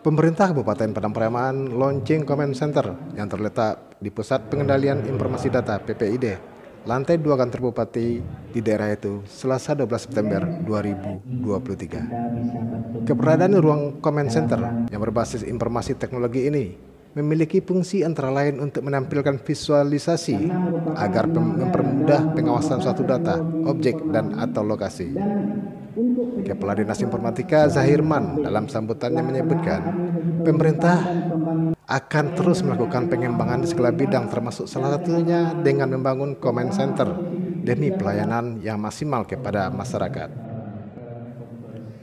Pemerintah Kabupaten Padang Pariaman launching Command Center yang terletak di Pusat Pengendalian Informasi Data (PPID), lantai 2 kantor Bupati di daerah itu, Selasa 12 September 2023. Keberadaan ruang Command Center yang berbasis informasi teknologi ini memiliki fungsi antara lain untuk menampilkan visualisasi agar mempermudah pengawasan suatu data, objek, dan atau lokasi. Kepala Dinas Informatika Zahirman dalam sambutannya menyebutkan, pemerintah akan terus melakukan pengembangan di segala bidang termasuk salah satunya dengan membangun Command Center demi pelayanan yang maksimal kepada masyarakat.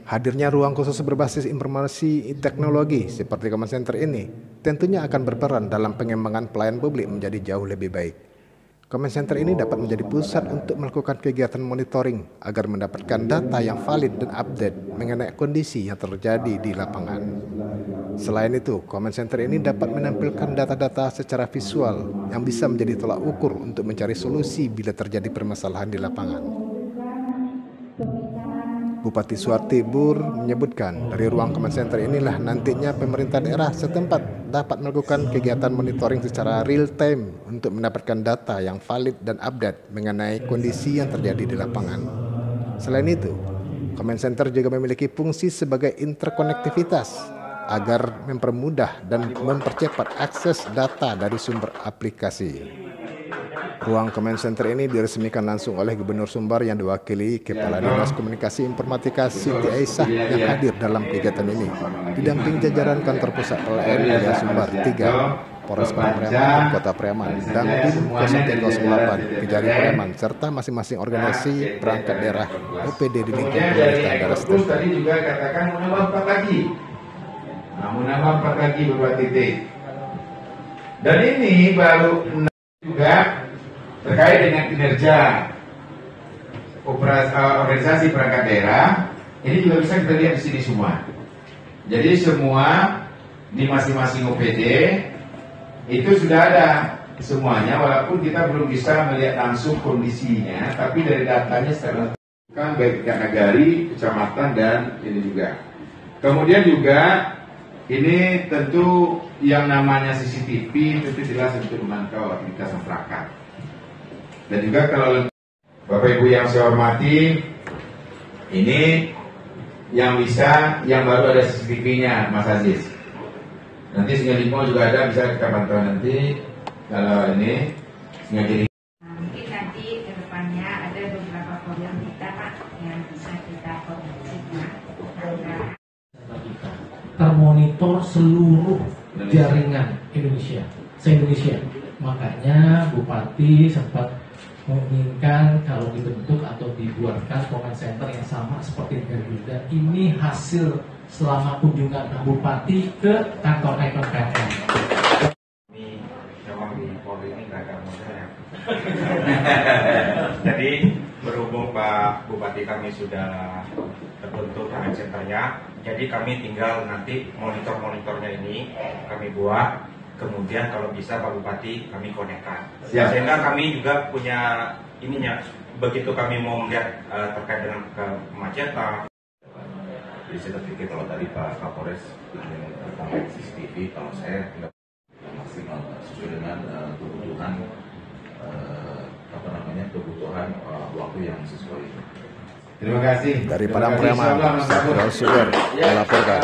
Hadirnya ruang khusus berbasis informasi teknologi seperti Command Center ini tentunya akan berperan dalam pengembangan pelayanan publik menjadi jauh lebih baik. Command Center ini dapat menjadi pusat untuk melakukan kegiatan monitoring agar mendapatkan data yang valid dan update mengenai kondisi yang terjadi di lapangan. Selain itu, Command Center ini dapat menampilkan data-data secara visual yang bisa menjadi tolak ukur untuk mencari solusi bila terjadi permasalahan di lapangan. Bupati Suharti Bur menyebutkan dari ruang Command Center inilah nantinya pemerintah daerah setempat dapat melakukan kegiatan monitoring secara real time untuk mendapatkan data yang valid dan update mengenai kondisi yang terjadi di lapangan. Selain itu, Command Center juga memiliki fungsi sebagai interkonektivitas agar mempermudah dan mempercepat akses data dari sumber aplikasi. Ruang Command Center ini diresmikan langsung oleh Gubernur Sumbar yang diwakili Kepala Dinas Komunikasi Informatika Siti Aisyah yang hadir dalam kegiatan ini, didamping jajaran Kantor Pusat PLN Wilayah Sumbar 3, Polres Padang Pariaman dan Kota Pariaman, dan Dim 0308 Kejari Pariaman, serta masing-masing organisasi perangkat daerah OPD di lingkup pemerintah daerah setempat. Tadi juga katakan menambah 4 lagi, menambah 4 lagi beberapa titik, dan ini baru juga terkait dengan kinerja organisasi perangkat daerah. Ini juga bisa kita lihat di sini semua. Jadi semua di masing-masing OPD itu sudah ada semuanya, walaupun kita belum bisa melihat langsung kondisinya, tapi dari datanya secara kan baik tingkat nagari, kecamatan, dan ini juga. Kemudian juga ini tentu yang namanya CCTV tentu jelas untuk memantau aktivitas masyarakat. Dan juga kalau Bapak Ibu yang saya hormati, ini yang bisa, yang baru ada CCTV-nya, Mas Aziz. Nanti Sungai Limau juga ada, bisa kita pantau nanti. Kalau ini Sungai Jiri. Mungkin nanti ke depannya ada beberapa program kita Pak yang bisa kita koordinasi. Termonitor seluruh jaringan Indonesia, se-Indonesia. Makanya Bupati sempat menginginkan kalau dibentuk atau dibuatkan Command Center yang sama seperti Garuda. Ini hasil selama kunjungan Bupati ke kantor ikon PLN. Ini memang di Polri ini agak mudah ya. Jadi berhubung Pak Bupati kami sudah terbentuk Command Centernya, jadi kami tinggal nanti monitornya ini kami buat. Kemudian kalau bisa Pak Bupati kami konekkan. Sehingga kami juga punya ininya, begitu kami mau melihat terkait dengan kemacetan. Jadi saya terpikir kalau tadi Pak Kapolres ingin tentang CCTV, kalau saya tidak maksimal sesuai dengan kebutuhan kebutuhan waktu yang sesuai. Terima kasih. Dari Padang Pariaman, Saiful Sugar melaporkan.